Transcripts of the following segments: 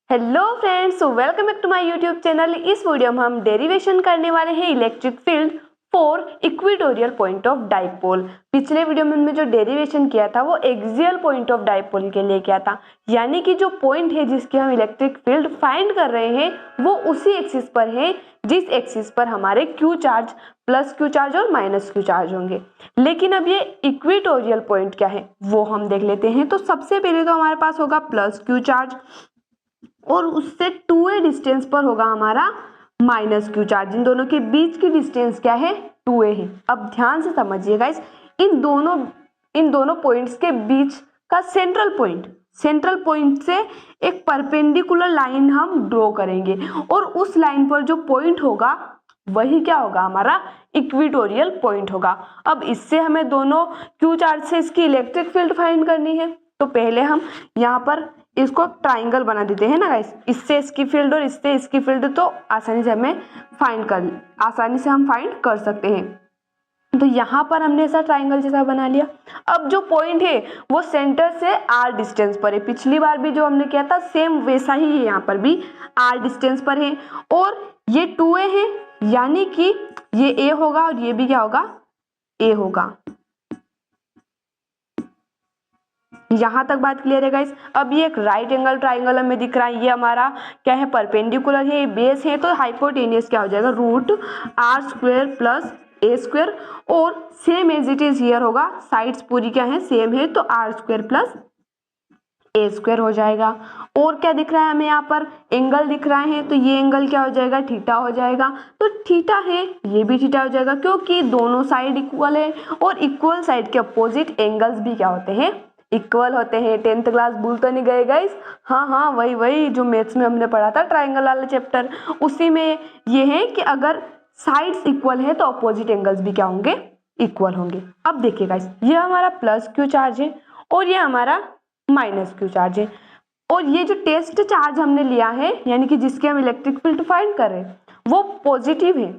Hello friends, welcome back to my YouTube channel. इस video में हम डेरिवेशन करने वाले हैं electric field for equatorial point of dipole. पिछले वीडियो में हमने जो डेरिवेशन किया था वो एक्सियल पॉइंट ऑफ डाइपोल के लिए किया था, यानी कि जो पॉइंट है जिसके हम इलेक्ट्रिक फील्ड फाइंड कर रहे हैं वो उसी एक्सिस पर है जिस एक्सिस पर हमारे Q charge, plus Q charge और माइनस क्यू चार्ज होंगे। लेकिन अब ये इक्वेटोरियल पॉइंट क्या है वो हम देख लेते हैं। तो सबसे पहले तो हमारे पास होगा प्लस क्यू चार्ज और उससे 2a डिस्टेंस पर होगा हमारा माइनस क्यू चार्ज। इन दोनों के बीच की डिस्टेंस क्या है? 2a है। अब ध्यान से समझिएगा, इन दोनों पॉइंट्स के बीच का सेंट्रल पॉइंट से एक परपेंडिकुलर लाइन हम ड्रॉ करेंगे और उस लाइन पर जो पॉइंट होगा वही क्या होगा? हमारा इक्वेटोरियल पॉइंट होगा। अब इससे हमें दोनों क्यू चार्ज से इसकी इलेक्ट्रिक फील्ड फाइंड करनी है। तो पहले हम यहाँ पर इसको ट्राइंगल बना देते हैं ना गाइस, इससे इसकी फील्ड और इससे इसकी फील्ड, तो आसानी से हम फाइंड कर सकते हैं। तो यहाँ पर हमने ऐसा ट्राइंगल जैसा बना लिया। अब जो पॉइंट है वो सेंटर से r डिस्टेंस पर है। पिछली बार भी जो हमने किया था सेम वैसा ही है, यहाँ पर भी r डिस्टेंस पर है और ये 2a है, यानी कि ये a होगा और ये भी क्या होगा? a होगा। यहां तक बात क्लियर है गाइस। अब ये एक राइट एंगल ट्राइंगल हमें दिख रहा है, ये हमारा क्या है? परपेंडिकुलर है, ये बेस है, तो हाइपोटेनियस क्या हो जाएगा? Root are square plus A square. और same as it is here होगा, साइड्स पूरी क्या है? सेम है, तो are square plus A square हो जाएगा। और क्या दिख रहा है हमें? यहाँ पर एंगल दिख रहा है, तो ये एंगल क्या हो जाएगा? थीटा हो जाएगा। तो थीटा है, ये भी थीटा हो जाएगा, क्योंकि दोनों साइड इक्वल है और इक्वल साइड के अपोजिट एंगल्स भी क्या होते हैं? इक्वल होते हैं। 10th क्लास भूल तो नहीं गए गाइस? हाँ, वही जो मैथ्स में हमने पढ़ा था ट्राइंगल वाला चैप्टर, उसी में ये है कि अगर साइड्स इक्वल है तो अपोजिट एंगल्स भी क्या होंगे? इक्वल होंगे। अब देखिए गाइस, ये हमारा प्लस क्यू चार्ज है और ये हमारा माइनस क्यू चार्ज है, और ये जो टेस्ट चार्ज हमने लिया है, यानी कि जिसके हम इलेक्ट्रिक फील्ड फाइंड कर रहे हैं, वो पॉजिटिव है।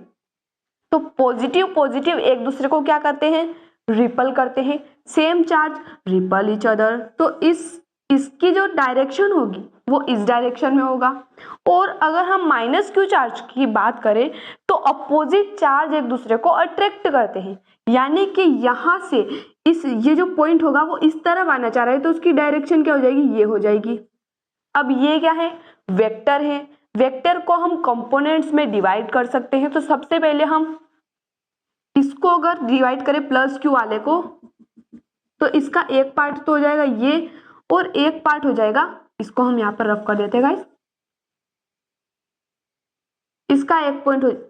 तो पॉजिटिव एक दूसरे को क्या करते हैं? रिपल करते हैं। Same charge ripple each other, तो इसकी जो डायरेक्शन होगी वो इस डायरेक्शन में होगा। और अगर हम माइनस क्यू चार्ज की बात करें तो अपोजिट चार्ज एक दूसरे को अट्रैक्ट करते हैं, यानी कि यहाँ से ये जो पॉइंट होगा वो इस तरफ आना चाह रहा है, तो उसकी डायरेक्शन क्या हो जाएगी? ये हो जाएगी। अब ये क्या है? वेक्टर है। वेक्टर को हम कंपोनेंट्स में डिवाइड कर सकते हैं। तो सबसे पहले हम इसको अगर डिवाइड करें प्लस क्यू वाले को, तो इसका एक पार्ट तो हो जाएगा ये और एक पार्ट हो जाएगा, इसको हम यहाँ पर रफ कर देते हैं गाइस।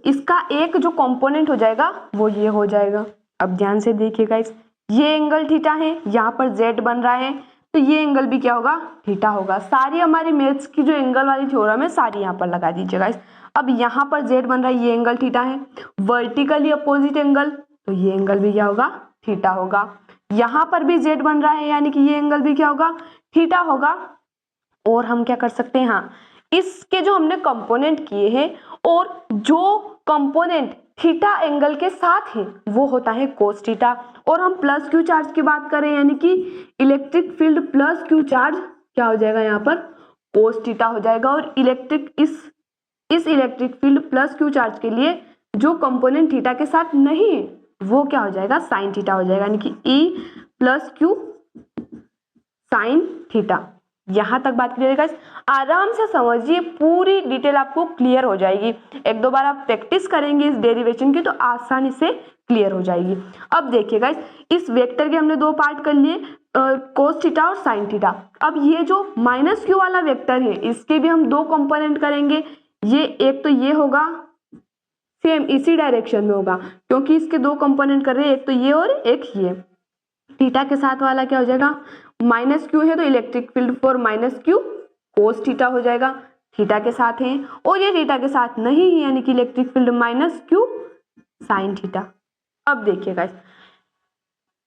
इसका एक जो कंपोनेंट हो जाएगा वो ये हो जाएगा। अब ध्यान से देखिए गाइस, ये एंगल थीटा है, यहाँ पर जेड बन रहा है, तो ये एंगल भी क्या होगा? थीटा होगा। सारी हमारी मैथ्स की जो एंगल वाली थ्योरम है सारी यहाँ पर लगा दीजिए गाइस। अब यहाँ पर जेड बन रहा है, ये एंगल थीटा है, वर्टिकली अपोजिट एंगल, तो ये एंगल भी क्या होगा? थीटा होगा। यहाँ पर भी जेड बन रहा है, यानी कि ये एंगल भी क्या होगा? थीटा होगा। और हम क्या कर सकते हैं? हाँ, इसके जो हमने कंपोनेंट किए हैं और जो कंपोनेंट थीटा एंगल के साथ है वो होता है कोस थीटा। और हम प्लस क्यू चार्ज की बात करें, यानी कि electric field plus Q charge क्या हो जाएगा? यहाँ पर कोस थीटा हो जाएगा। और इस electric field plus Q charge के लिए जो कंपोनेंट थीटा के साथ नहीं है वो क्या हो जाएगा? साइन थीटा हो जाएगा, यानी कि E plus Q sine theta. यहां तक बात क्लियर है गाइस? आराम से समझिए, पूरी डिटेल आपको क्लियर हो जाएगी। एक दो बार आप प्रैक्टिस करेंगे इस डेरिवेशन की तो आसानी से क्लियर हो जाएगी। अब देखिए गाइस, इस वेक्टर के हमने दो पार्ट कर लिए, कोस थीटा और साइन थीटा। अब ये जो माइनस क्यू वाला वेक्टर है इसके भी हम दो कंपोनेंट करेंगे। ये एक तो ये होगा, सेम इसी डायरेक्शन में होगा, क्योंकि इसके दो कंपोनेंट कर रहे हैं, एक तो ये और एक ये। थीटा के साथ वाला क्या हो जाएगा? माइनस क्यू है तो electric field for minus Q cos theta हो जाएगा, थीटा के साथ है। और ये थीटा के साथ नहीं है, यानी कि electric field minus Q sine theta. अब देखिए guys,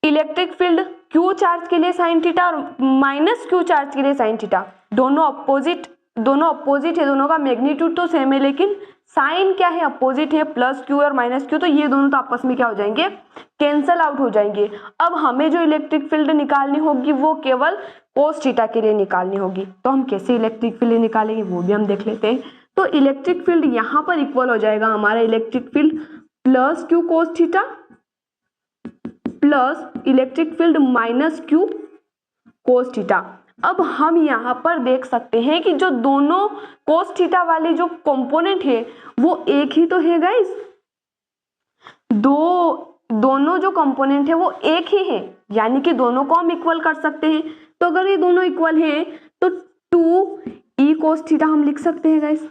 electric field Q charge के लिए साइन थीटा और माइनस क्यू चार्ज के लिए साइन थीटा, दोनों अपोजिट दोनों अपोजिट है, दोनों का मैग्नीट्यूड तो सेम है लेकिन साइन क्या है, अपोजिट है, प्लस क्यू और माइनस क्यू, तो ये दोनों तो आपस में क्या हो जाएंगे, कैंसल आउट हो जाएंगे। अब हमें जो इलेक्ट्रिक फील्ड निकालनी होगी वो केवल कोस थीटा के लिए निकालनी होगी। तो हम कैसे इलेक्ट्रिक फील्ड निकालेंगे वो भी हम देख लेते हैं। तो इलेक्ट्रिक फील्ड यहाँ पर इक्वल हो जाएगा हमारा electric field plus Q cos theta plus electric field minus Q cos theta. अब हम यहाँ पर देख सकते हैं कि जो दोनों कोस थीटा वाले जो कंपोनेंट है वो एक ही तो है गाइस, दोनों जो कंपोनेंट है वो एक ही है, यानी कि दोनों को हम इक्वल कर सकते हैं। तो अगर ये दोनों इक्वल हैं तो 2e कोस थीटा हम लिख सकते हैं गाइस,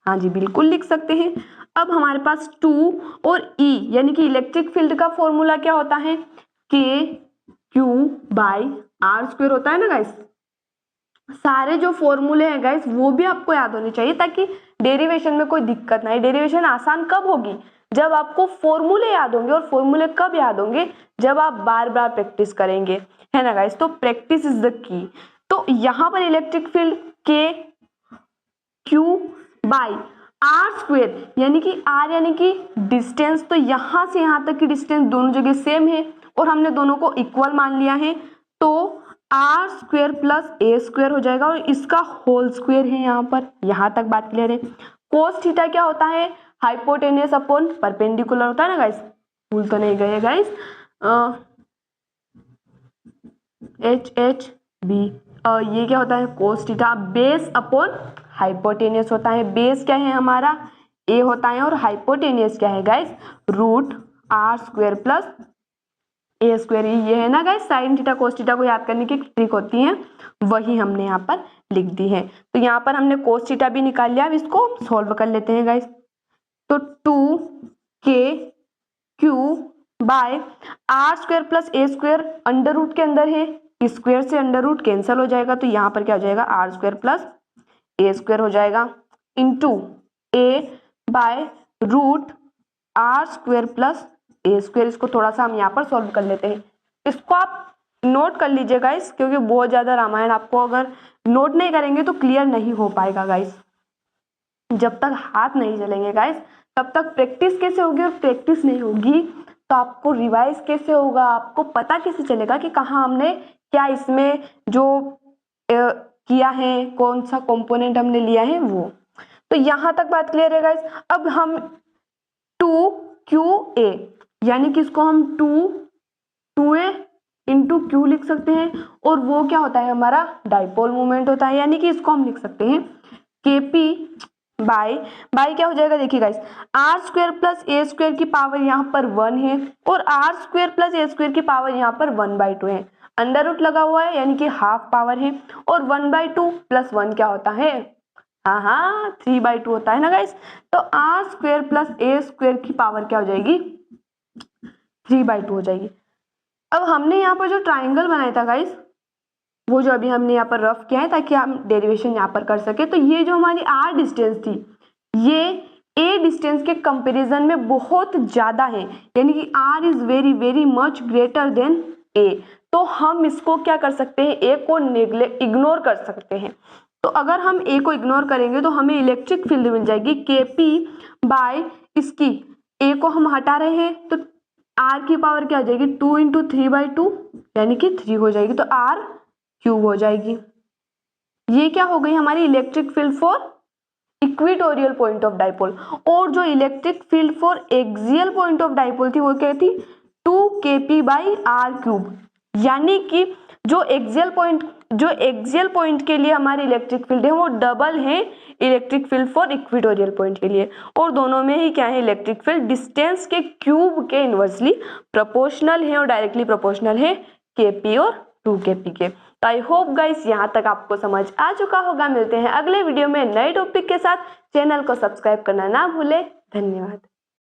हाँ जी बिल्कुल लिख सकते हैं। अब हमारे पास 2 और e यानी कि इलेक्ट्रिक फील्ड का फॉर्मूला क्या होता है, के क्यू बाई आर स्क्वायर होता है ना गाइस। सारे जो फॉर्मूले हैं गाइस वो भी आपको याद होने चाहिए ताकि डेरिवेशन में कोई दिक्कत ना आए। डेरिवेशन आसान कब होगी, जब आपको फॉर्मूले याद होंगे, और फॉर्मूले कब याद होंगे, जब आप बार बार प्रैक्टिस करेंगे, है ना गाइस। तो प्रैक्टिस इज द की। तो यहाँ पर इलेक्ट्रिक फील्ड के क्यू बाई आर स्क्वायर यानी कि आर यानी कि डिस्टेंस, तो यहाँ से यहाँ तक की डिस्टेंस दोनों जगह सेम है और हमने दोनों को इक्वल मान लिया है, तो are square plus A square हो जाएगा और इसका होल स्क्वायर है। यहाँ पर यहाँ तक बात क्लियर है। कोस थीटा क्या होता है, हाइपोटेनियस अपॉन परपेंडिकुलर होता है ना गाइस, भूल तो नहीं गए गाइस, एच बी, ये क्या होता है cos theta, base upon hypotenuse होता है। बेस क्या है हमारा ए होता है और हाइपोटेनियस क्या है guys, root are square plus A square. ये है ना guys sine theta cos theta को याद करने की ट्रिक होती है, वही हमने यहाँ पर लिख दी है। तो यहाँ पर हमने कोस थीटा भी निकाल लिया, अब इसको सॉल्व कर लेते हैं गाइस। तो 2k q by r square plus A square under root के अंदर है, स्क्वायर से अंडर रूट कैंसिल हो जाएगा, तो यहाँ पर क्या हो जाएगा आर स्क्वायर प्लस ए स्क्वायर हो जाएगा, into a by root are square plus A square. इसको थोड़ा सा हम यहाँ पर सॉल्व कर लेते हैं। इसको आप नोट कर लीजिए गाइस, क्योंकि बहुत ज्यादा रामायण आपको अगर नोट नहीं करेंगे तो क्लियर नहीं हो पाएगा गाइस। जब तक हाथ नहीं चलेंगे गाइस तब तक प्रैक्टिस कैसे होगी, और प्रैक्टिस नहीं होगी तो आपको रिवाइज कैसे होगा, आपको पता कैसे चलेगा कि कहाँ हमने क्या इसमें जो किया है, कौन सा कंपोनेंट हमने लिया है वो। तो यहाँ तक बात क्लियर है गाइस। अब हम 2qa यानी कि इसको हम 2a इंटू क्यू लिख सकते हैं, और वो क्या होता है हमारा डाइपोल मोमेंट होता है, यानी कि इसको हम लिख सकते हैं kp बाई क्या हो जाएगा, देखिए गाइस आर स्क्वायर प्लस ए स्क्वायर की पावर यहाँ पर 1 है और आर स्क्वायर प्लस ए स्क्वायर की पावर यहाँ पर 1/2 है। अंडर रूट लगा हुआ है यानी कि हाफ पावर है, और 1/2 प्लस 1 क्या होता है, हाँ 3/2 होता है ना गाइस। तो are square plus A square की पावर क्या हो जाएगी 3/2 हो जाएगी। अब हमने यहाँ पर जो ट्राइंगल बनाया था गाइस, वो जो अभी हमने यहाँ पर रफ किया है ताकि हम डेरिवेशन यहाँ पर कर सके, तो ये जो हमारी आर डिस्टेंस थी ये ए डिस्टेंस के कंपैरिजन में बहुत ज्यादा है, यानी कि R is very very much greater than A. तो हम इसको क्या कर सकते हैं, ए को इग्नोर कर सकते हैं। तो अगर हम ए को इग्नोर करेंगे तो हमें इलेक्ट्रिक फील्ड मिल जाएगी kp बाय इसकी, ए को हम हटा रहे हैं तो आर की पावर क्या हो जाएगी 2 इंटू 3/2 यानी कि 3 हो जाएगी, तो आर क्यूब हो जाएगी। ये क्या हो गई हमारी electric field for equatorial point of dipole. और जो electric field for axial point of dipole थी वो क्या थी 2kp बाई आर क्यूब, यानी कि जो एक्सियल पॉइंट के लिए हमारी इलेक्ट्रिक फील्ड है वो डबल है electric field for equatorial point के लिए, और दोनों में ही क्या है इलेक्ट्रिक फील्ड डिस्टेंस के क्यूब के इनवर्सली प्रोपोर्शनल है और डायरेक्टली प्रोपोर्शनल है kp और 2kp के। तो आई होप गाइस यहाँ तक आपको समझ आ चुका होगा। मिलते हैं अगले वीडियो में नए टॉपिक के साथ। चैनल को सब्सक्राइब करना ना भूले। धन्यवाद।